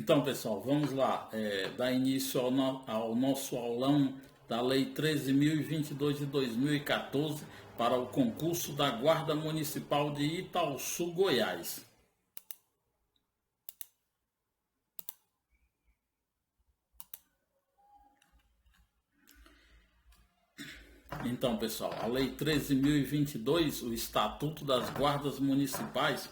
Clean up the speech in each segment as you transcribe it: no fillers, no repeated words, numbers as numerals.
Então, pessoal, vamos lá, dar início ao nosso aulão da Lei 13.022 de 2014 para o concurso da Guarda Municipal de Itaúsu, Goiás. Então, pessoal, a Lei 13.022, o Estatuto das Guardas Municipais,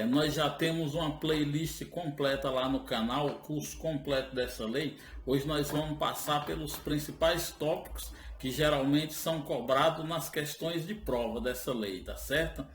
nós já temos uma playlist completa lá no canal, o curso completo dessa lei. Hoje nós vamos passar pelos principais tópicos que geralmente são cobrados nas questões de prova dessa lei, tá certo?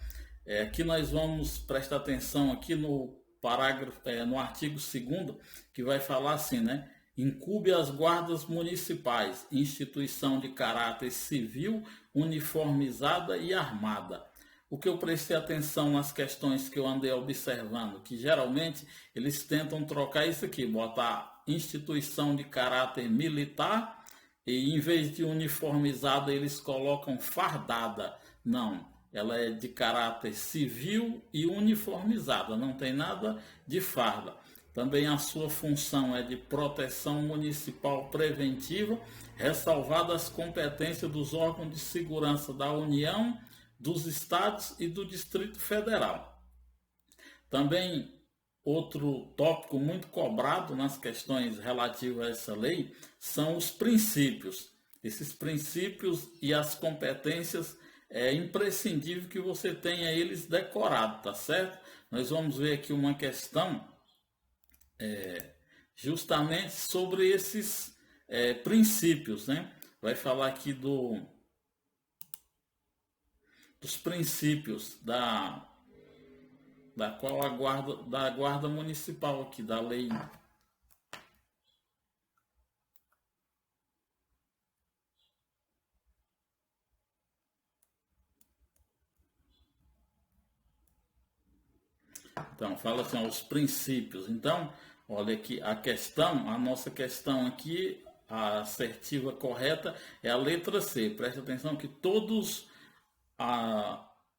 Aqui nós vamos prestar atenção aqui no parágrafo, no artigo 2º, que vai falar assim, né? Incumbe às guardas municipais, instituição de caráter civil, uniformizada e armada. O que eu prestei atenção nas questões que eu andei observando, que geralmente eles tentam trocar isso aqui, botar instituição de caráter militar e em vez de uniformizada eles colocam fardada. Não, ela é de caráter civil e uniformizada, não tem nada de farda. Também a sua função é de proteção municipal preventiva, ressalvadas as competências dos órgãos de segurança da União, dos Estados e do Distrito Federal. Também outro tópico muito cobrado nas questões relativas a essa lei são os princípios. Esses princípios e as competências é imprescindível que você tenha eles decorados, tá certo? Nós vamos ver aqui uma questão justamente sobre esses princípios, né? Vai falar aqui dos princípios da qual da guarda municipal aqui, da lei. Então, fala assim, os princípios. Então, olha aqui, a nossa questão aqui, a assertiva correta é a letra C. Preste atenção que todos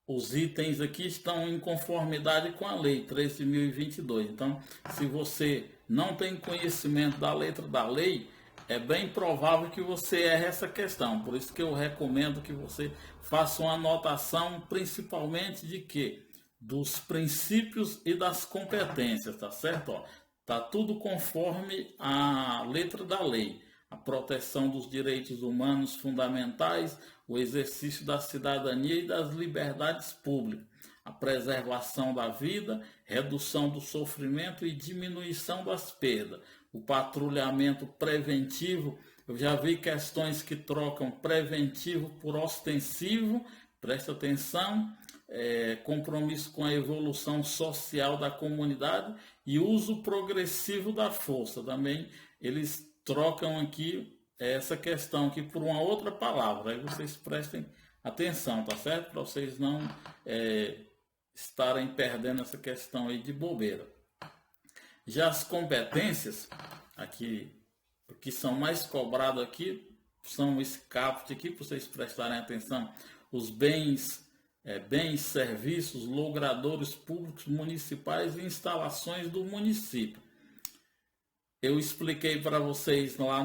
os itens aqui estão em conformidade com a lei 13.022. Então, se você não tem conhecimento da letra da lei, é bem provável que você erre essa questão. Por isso que eu recomendo que você faça uma anotação, principalmente de quê? Dos princípios e das competências, tá certo? Ó, tá tudo conforme a letra da lei. A proteção dos direitos humanos fundamentais, o exercício da cidadania e das liberdades públicas, a preservação da vida, redução do sofrimento e diminuição das perdas, o patrulhamento preventivo. Eu já vi questões que trocam preventivo por ostensivo, presta atenção. Compromisso com a evolução social da comunidade e uso progressivo da força. Também eles trocam aqui essa questão aqui por uma outra palavra. Aí vocês prestem atenção, tá certo? Para vocês não estarem perdendo essa questão aí de bobeira. Já as competências, aqui, que são mais cobradas aqui, são esse caput aqui, para vocês prestarem atenção, os bens, serviços, logradores públicos municipais e instalações do município. Eu expliquei para vocês lá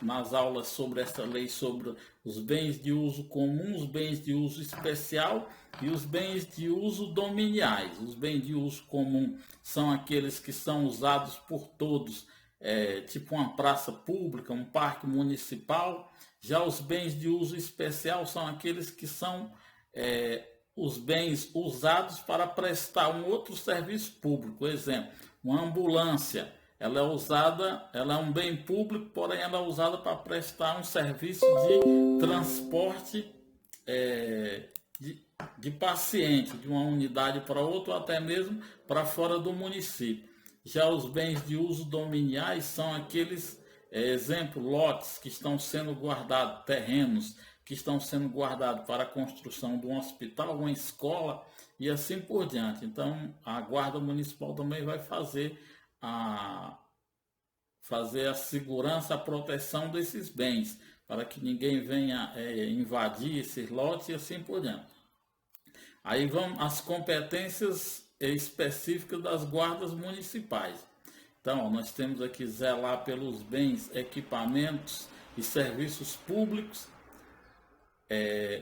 nas aulas sobre essa lei, sobre os bens de uso comum, os bens de uso especial e os bens de uso dominiais. Os bens de uso comum são aqueles que são usados por todos, tipo uma praça pública, um parque municipal. Já os bens de uso especial são aqueles que são os bens usados para prestar um outro serviço público. Por exemplo, uma ambulância, ela é um bem público, porém ela é usada para prestar um serviço de transporte de paciente, de uma unidade para outra, ou até mesmo para fora do município. Já os bens de uso dominiais são aqueles, exemplo, lotes que estão sendo guardados, terrenos que estão sendo guardados para a construção de um hospital, uma escola e assim por diante. Então, a Guarda Municipal também vai fazer a segurança, a proteção desses bens, para que ninguém venha invadir esses lotes e assim por diante. Aí vão as competências específicas das guardas municipais. Então, ó, nós temos aqui zelar pelos bens, equipamentos e serviços públicos.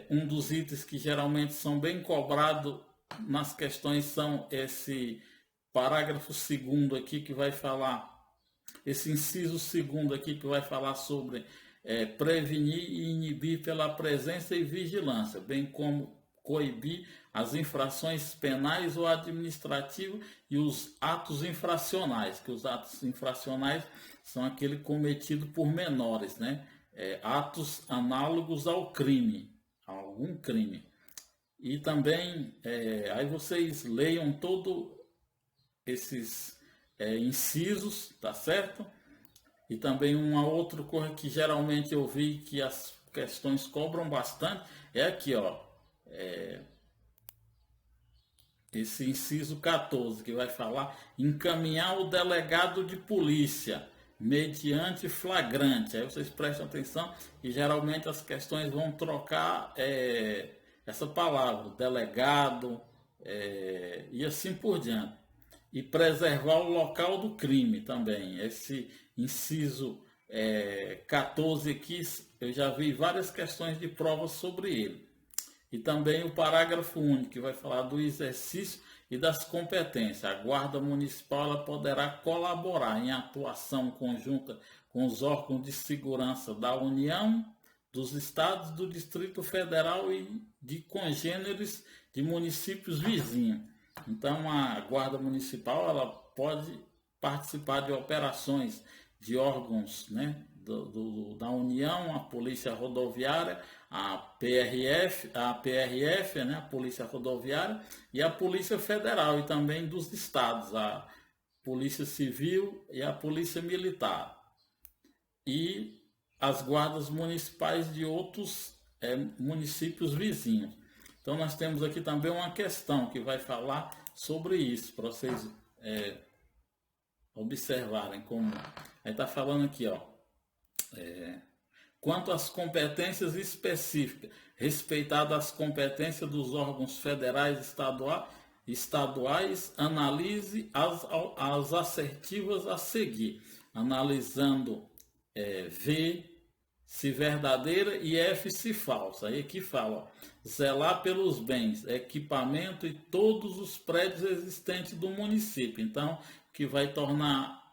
Um dos itens que geralmente são bem cobrados nas questões são esse parágrafo 2º aqui, que vai falar, esse inciso 2º aqui, que vai falar sobre prevenir e inibir pela presença e vigilância, bem como coibir as infrações penais ou administrativas e os atos infracionais, que os atos infracionais são aquele cometido por menores, né? Atos análogos ao crime, a algum crime. E também, aí vocês leiam todos esses incisos, tá certo? E também uma outra coisa que geralmente eu vi que as questões cobram bastante, é aqui, ó, esse inciso 14, que vai falar encaminhar o delegado de polícia mediante flagrante. Aí vocês prestam atenção e geralmente as questões vão trocar essa palavra, delegado, e assim por diante. E preservar o local do crime também. Esse inciso 14 aqui, eu já vi várias questões de prova sobre ele. E também o parágrafo único, que vai falar do exercício e das competências. A Guarda Municipal ela poderá colaborar em atuação conjunta com os órgãos de segurança da União, dos Estados, do Distrito Federal e de congêneres de municípios vizinhos. Então, a Guarda Municipal ela pode participar de operações de órgãos, né, da União, a Polícia Rodoviária, a PRF, né, a Polícia Rodoviária, e a Polícia Federal, e também dos estados, a Polícia Civil e a Polícia Militar. E as guardas municipais de outros municípios vizinhos. Então nós temos aqui também uma questão que vai falar sobre isso, para vocês observarem como. Aí está falando aqui, ó. Quanto às competências específicas, respeitadas as competências dos órgãos federais e estaduais, analise as assertivas a seguir, analisando V se verdadeira e F se falsa. Aí aqui fala, ó, zelar pelos bens, equipamento e todos os prédios existentes do município. Então, que vai tornar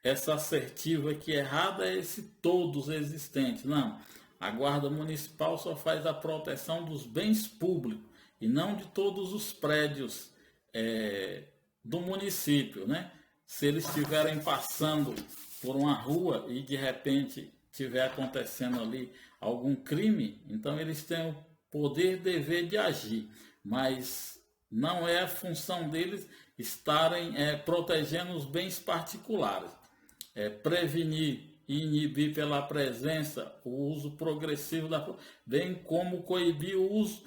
essa assertiva aqui errada é esse todos existentes. Não, a Guarda Municipal só faz a proteção dos bens públicos e não de todos os prédios do município, né? Se eles estiverem passando por uma rua e de repente estiver acontecendo ali algum crime, então eles têm o poder e dever de agir, mas não é a função deles estarem protegendo os bens particulares. Prevenir e inibir pela presença o uso progressivo bem como coibir o uso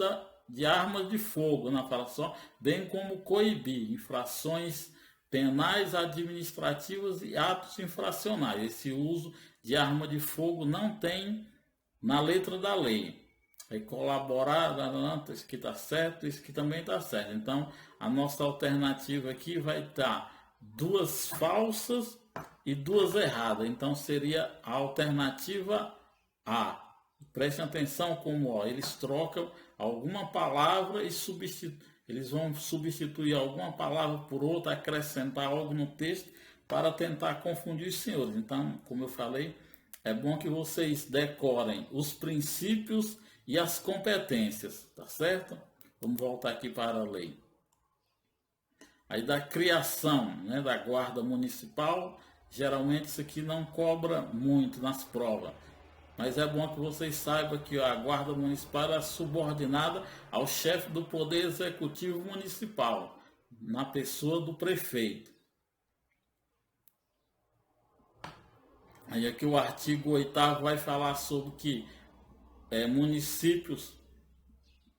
de armas de fogo na falação, bem como coibir infrações penais, administrativas e atos infracionais. Esse uso de arma de fogo não tem na letra da lei. Colaborar, isso aqui está certo, isso aqui também está certo. Então, a nossa alternativa aqui vai estar 2 falsas e 2 erradas. Então, seria a alternativa A. Prestem atenção como eles trocam alguma palavra e eles vão substituir alguma palavra por outra, acrescentar algo no texto para tentar confundir os senhores. Então, como eu falei, é bom que vocês decorem os princípios e as competências, tá certo? Vamos voltar aqui para a lei. Aí da criação, né, da Guarda Municipal, geralmente isso aqui não cobra muito nas provas. Mas é bom que vocês saibam que a Guarda Municipal é subordinada ao chefe do Poder Executivo Municipal, na pessoa do prefeito. Aí aqui o artigo 8º vai falar sobre que municípios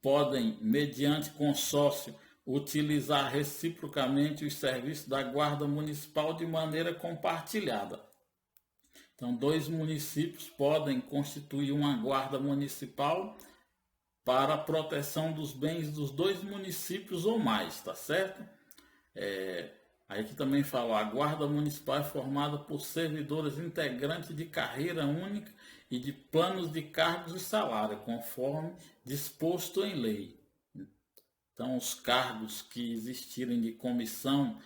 podem, mediante consórcio, utilizar reciprocamente os serviços da Guarda Municipal de maneira compartilhada. Então, 2 municípios podem constituir uma guarda municipal para a proteção dos bens dos 2 municípios ou mais, tá certo? Aí aqui também fala, ó, a Guarda Municipal é formada por servidores integrantes de carreira única e de planos de cargos e salário, conforme disposto em lei. Então, os cargos que existirem de comissão,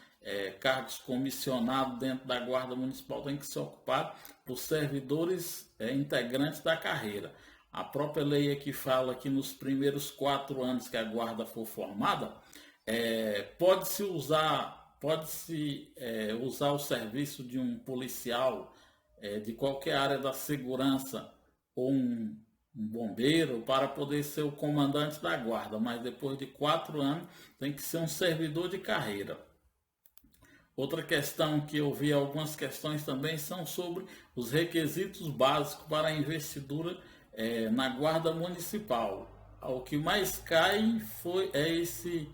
cargos comissionados dentro da Guarda Municipal têm que ser ocupados por servidores integrantes da carreira. A própria lei aqui fala que nos primeiros 4 anos que a Guarda for formada, pode-se usar o serviço de um policial de qualquer área da segurança ou um bombeiro para poder ser o comandante da guarda, mas depois de 4 anos tem que ser um servidor de carreira. Outra questão que eu vi, algumas questões também, são sobre os requisitos básicos para a investidura na Guarda Municipal. O que mais cai é esse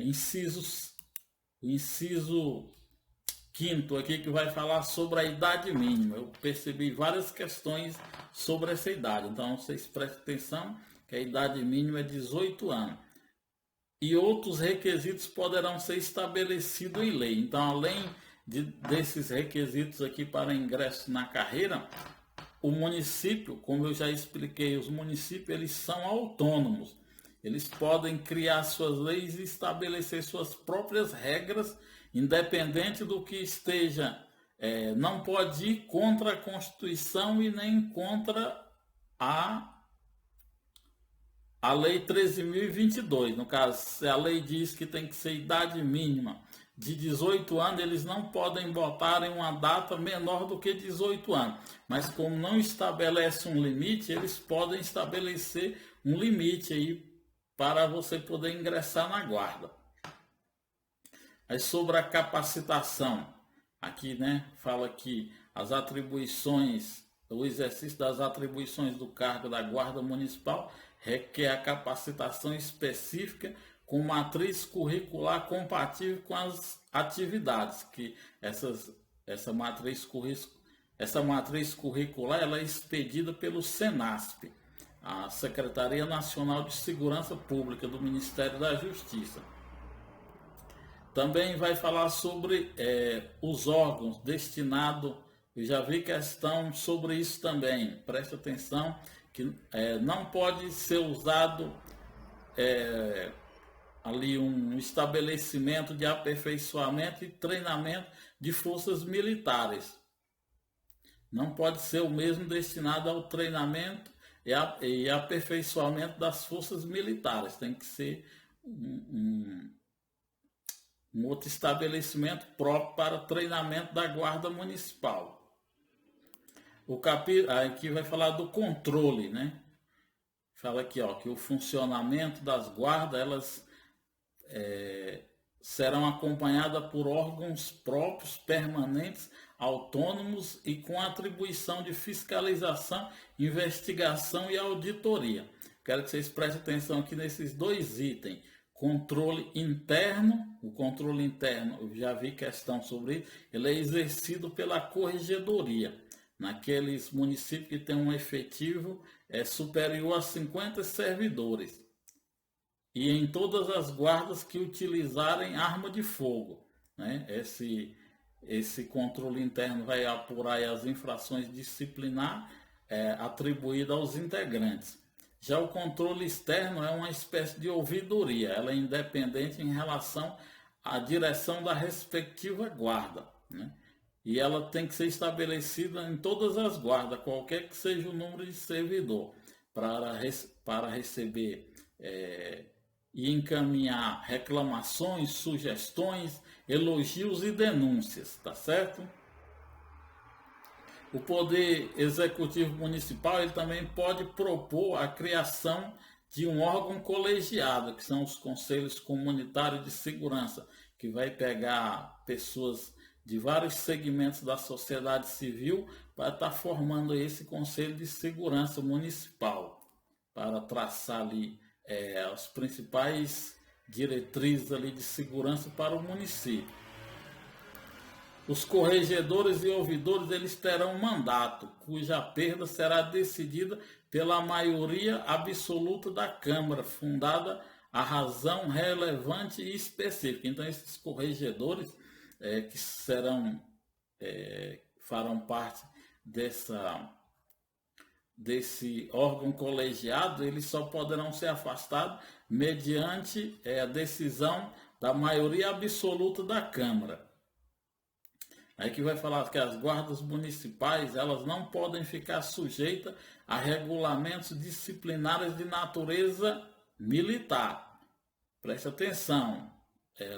inciso 5º aqui, que vai falar sobre a idade mínima. Eu percebi várias questões sobre essa idade, então vocês prestem atenção que a idade mínima é 18 anos. E outros requisitos poderão ser estabelecidos em lei. Então, além desses requisitos aqui para ingresso na carreira, o município, como eu já expliquei, os municípios eles são autônomos. Eles podem criar suas leis e estabelecer suas próprias regras, independente do que esteja. Não pode ir contra a Constituição e nem contra a Lei 13.022. No caso, se a lei diz que tem que ser idade mínima de 18 anos, eles não podem botar em uma data menor do que 18 anos. Mas como não estabelece um limite, eles podem estabelecer um limite aí para você poder ingressar na guarda. Aí sobre a capacitação, aqui fala que as atribuições, o exercício das atribuições do cargo da Guarda Municipal requer a capacitação específica com matriz curricular compatível com as atividades, que essa matriz curricular ela é expedida pelo SENASP, a Secretaria Nacional de Segurança Pública do Ministério da Justiça. Também vai falar sobre os órgãos destinados, eu já vi questão sobre isso também, presta atenção, que não pode ser usado ali um estabelecimento de aperfeiçoamento e treinamento de forças militares. Não pode ser o mesmo destinado ao treinamento e aperfeiçoamento das forças militares. Tem que ser um outro estabelecimento próprio para treinamento da Guarda Municipal. Aqui vai falar do controle, Fala aqui, que o funcionamento das guardas, elas serão acompanhadas por órgãos próprios, permanentes, autônomos e com atribuição de fiscalização, investigação e auditoria. Quero que vocês prestem atenção aqui nesses 2 itens. Controle interno, o controle interno, eu já vi questão sobre isso, ele é exercido pela corregedoria, naqueles municípios que têm um efetivo superior a 50 servidores, e em todas as guardas que utilizarem arma de fogo. Esse controle interno vai apurar as infrações disciplinares atribuídas aos integrantes. Já o controle externo é uma espécie de ouvidoria, ela é independente em relação à direção da respectiva guarda, E ela tem que ser estabelecida em todas as guardas, qualquer que seja o número de servidor, para receber e encaminhar reclamações, sugestões, elogios e denúncias, tá certo? O Poder Executivo Municipal ele também pode propor a criação de um órgão colegiado, que são os Conselhos Comunitários de Segurança, que vai pegar pessoas de vários segmentos da sociedade civil para estar formando esse Conselho de Segurança Municipal, para traçar ali as principais diretrizes ali de segurança para o município. Os corregedores e ouvidores eles terão um mandato, cuja perda será decidida pela maioria absoluta da Câmara, fundada a razão relevante e específica. Então, esses corregedores que farão parte desse órgão colegiado, eles só poderão ser afastados mediante a decisão da maioria absoluta da Câmara. Aí que vai falar que as guardas municipais, elas não podem ficar sujeitas a regulamentos disciplinares de natureza militar. Preste atenção.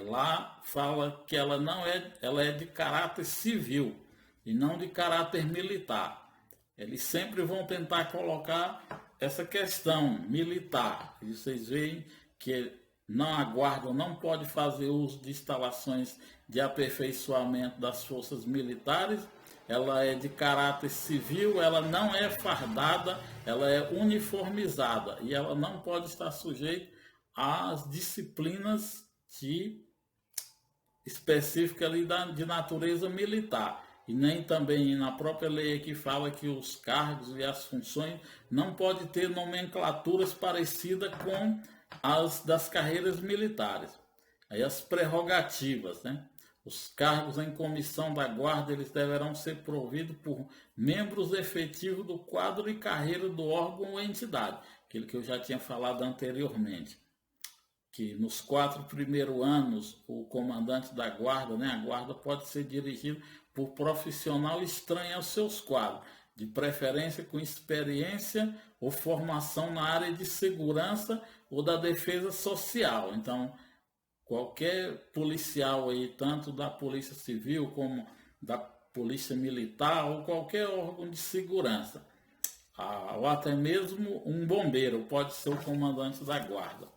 Lá fala que ela é de caráter civil e não de caráter militar. Eles sempre vão tentar colocar essa questão militar. E vocês veem que a guarda não pode fazer uso de instalações de aperfeiçoamento das forças militares, ela é de caráter civil, ela não é fardada, ela é uniformizada e ela não pode estar sujeita às disciplinas específicas ali de natureza militar. E nem também na própria lei aqui fala que os cargos e as funções não podem ter nomenclaturas parecidas com as das carreiras militares. Aí as prerrogativas, né? Os cargos em comissão da guarda, eles deverão ser providos por membros efetivos do quadro e carreira do órgão ou entidade, aquilo que eu já tinha falado anteriormente. Que nos 4 primeiros anos, o comandante da guarda, né, a guarda pode ser dirigida por profissional estranho aos seus quadros, de preferência com experiência ou formação na área de segurança ou da defesa social. Então, qualquer policial aí, tanto da Polícia Civil como da Polícia Militar ou qualquer órgão de segurança, ou até mesmo um bombeiro, pode ser o comandante da guarda.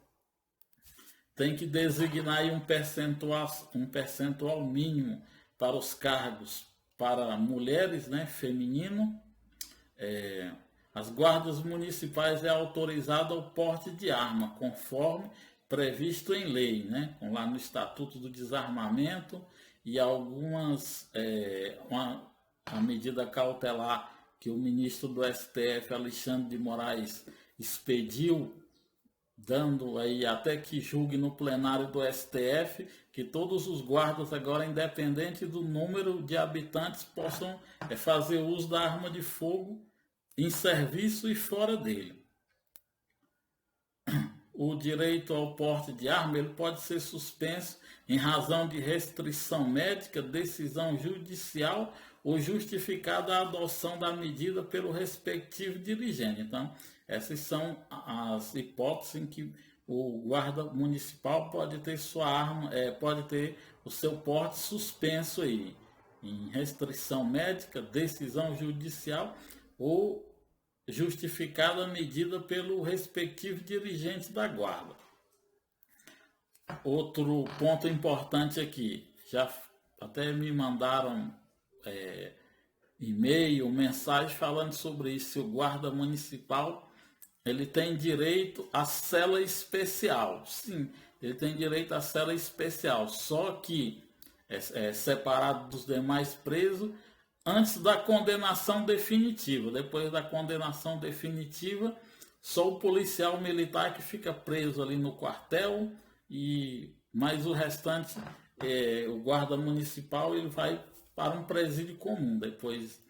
Tem que designar aí um percentual mínimo para os cargos para mulheres, né, feminino. As guardas municipais é autorizado o porte de arma, conforme previsto em lei, né, lá no Estatuto do Desarmamento e algumas, a medida cautelar que o ministro do STF, Alexandre de Moraes, expediu, dando aí até que julgue no plenário do STF que todos os guardas agora, independente do número de habitantes, possam fazer uso da arma de fogo em serviço e fora dele. O direito ao porte de arma ele pode ser suspenso em razão de restrição médica, decisão judicial ou justificada a adoção da medida pelo respectivo dirigente. Então, essas são as hipóteses em que o guarda municipal pode ter sua arma, pode ter o seu porte suspenso aí, em restrição médica, decisão judicial ou justificada a medida pelo respectivo dirigente da guarda. Outro ponto importante aqui, já até me mandaram e-mail, mensagem falando sobre isso, se o guarda municipal ele tem direito à cela especial. Sim, ele tem direito à cela especial, só que é separado dos demais presos antes da condenação definitiva. Depois da condenação definitiva, só o policial militar que fica preso ali no quartel, mas o restante, o guarda municipal, ele vai para um presídio comum depois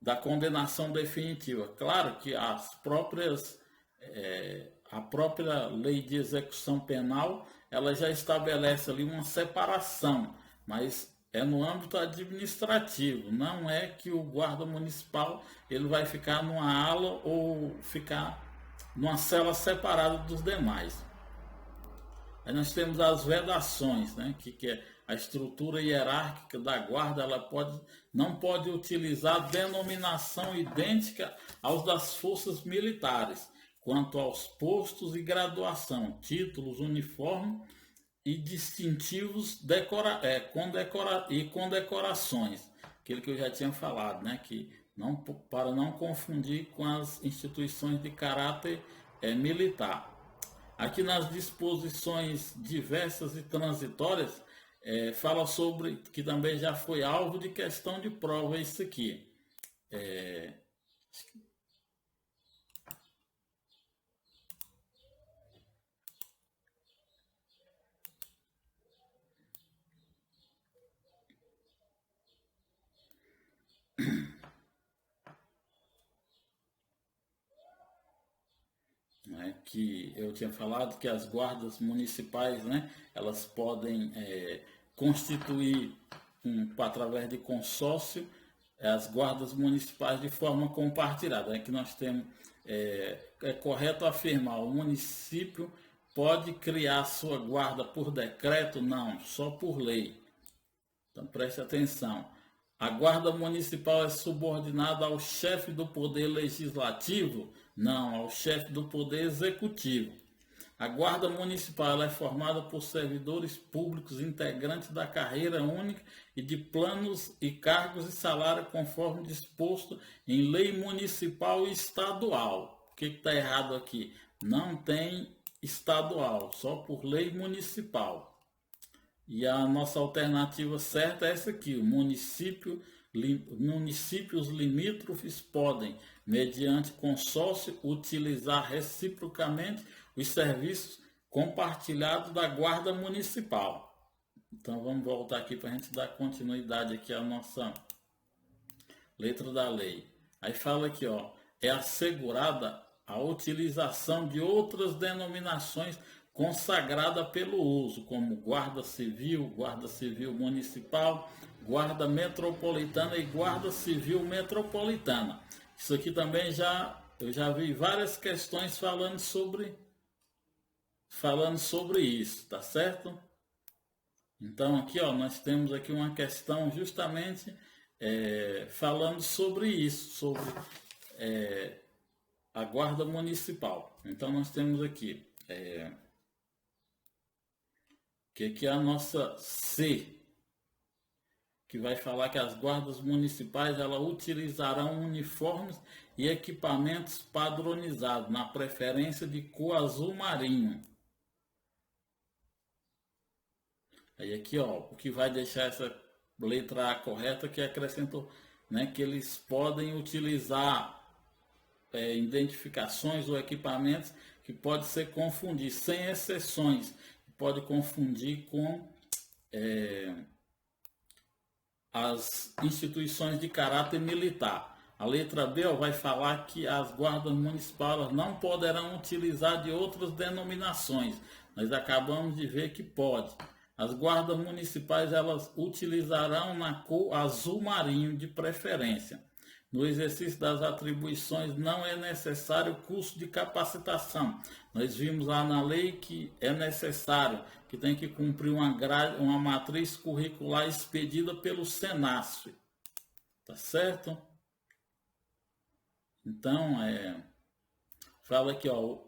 da condenação definitiva. Claro que a própria lei de execução penal, ela já estabelece ali uma separação, mas é no âmbito administrativo, não é que o guarda municipal ele vai ficar numa ala ou ficar numa cela separada dos demais. Aí nós temos as vedações, né, que é a estrutura hierárquica da guarda, ela não pode utilizar denominação idêntica aos das forças militares, quanto aos postos e graduação, títulos, uniforme e distintivos e condecorações, aquilo que eu já tinha falado, né, que para não confundir com as instituições de caráter militar. Aqui nas disposições diversas e transitórias, fala sobre, que também já foi alvo de questão de prova, isso aqui. né, que eu tinha falado que as guardas municipais, né, elas podem constituir, através de consórcio, as guardas municipais de forma compartilhada. É que nós temos, é correto afirmar, o município pode criar sua guarda por decreto? Não, só por lei. Então preste atenção. A guarda municipal é subordinada ao chefe do poder legislativo? Não, ao chefe do poder executivo. A guarda municipal ela é formada por servidores públicos integrantes da carreira única e de planos e cargos e salário conforme disposto em lei municipal e estadual. O que está errado aqui? Não tem estadual, só por lei municipal. E a nossa alternativa certa é essa aqui: o municípios limítrofes podem, mediante consórcio, utilizar reciprocamente os serviços compartilhados da Guarda Municipal. Então vamos voltar aqui para a gente dar continuidade aqui à nossa letra da lei. Aí fala aqui, ó, é assegurada a utilização de outras denominações consagrada pelo uso, como Guarda Civil Municipal, Guarda Metropolitana e Guarda Civil Metropolitana. Isso aqui também eu já vi várias questões falando sobre isso, tá certo? Então aqui, ó, nós temos aqui uma questão justamente falando sobre isso, sobre a Guarda Municipal. Então nós temos aqui que aqui é a nossa C, que vai falar que as guardas municipais elas utilizarão uniformes e equipamentos padronizados, na preferência de cor azul marinho. Aí aqui, ó, o que vai deixar essa letra A correta, que acrescentou, né, que eles podem utilizar identificações ou equipamentos que pode ser confundido, sem exceções, pode confundir com as instituições de caráter militar. A letra B vai falar que as guardas municipais não poderão utilizar de outras denominações. Nós acabamos de ver que pode. As guardas municipais elas utilizarão na cor azul marinho de preferência. No exercício das atribuições não é necessário curso de capacitação. Nós vimos lá na lei que é necessário, que tem que cumprir uma matriz curricular expedida pelo Senasf. Tá certo? Então, fala aqui, ó,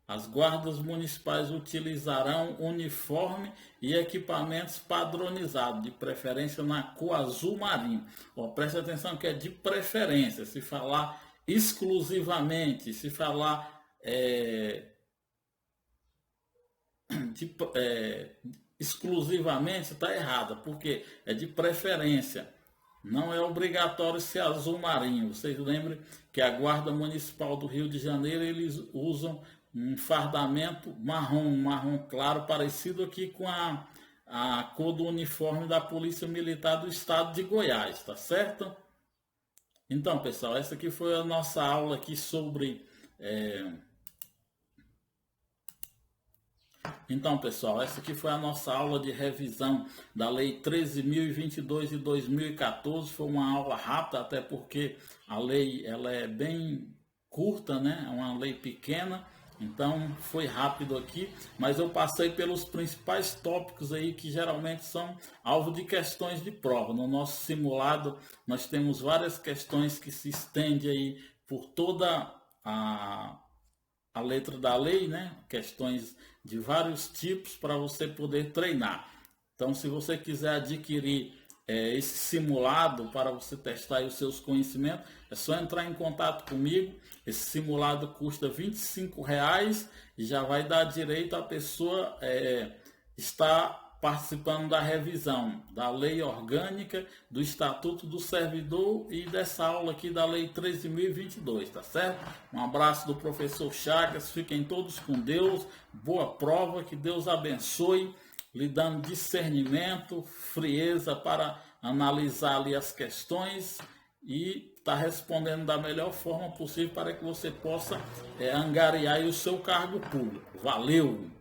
as guardas municipais utilizarão uniforme e equipamentos padronizados, de preferência na cor azul marinho. Ó, preste atenção que é de preferência. Se falar exclusivamente, se falar exclusivamente, está errado, porque é de preferência. Não é obrigatório ser azul marinho. Vocês lembram que a Guarda Municipal do Rio de Janeiro, eles usam um fardamento marrom claro, parecido aqui com a cor do uniforme da Polícia Militar do Estado de Goiás, tá certo? Então, pessoal, essa aqui foi a nossa aula aqui sobre... Então, pessoal, essa aqui foi a nossa aula de revisão da Lei 13.022 de 2014. Foi uma aula rápida, até porque a lei ela é bem curta, né? É uma lei pequena. Então foi rápido aqui, mas eu passei pelos principais tópicos aí que geralmente são alvo de questões de prova. No nosso simulado nós temos várias questões que se estendem aí por toda a letra da lei, né? Questões de vários tipos para você poder treinar. Então, se você quiser adquirir esse simulado para você testar aí os seus conhecimentos, é só entrar em contato comigo. Esse simulado custa R$25 e já vai dar direito à pessoa estar participando da revisão da Lei Orgânica, do Estatuto do Servidor e dessa aula aqui da Lei 13.022, tá certo? Um abraço do professor Chagas, fiquem todos com Deus, boa prova, que Deus abençoe, lhe dando discernimento, frieza para analisar ali as questões e estar respondendo da melhor forma possível para que você possa angariar aí o seu cargo público. Valeu!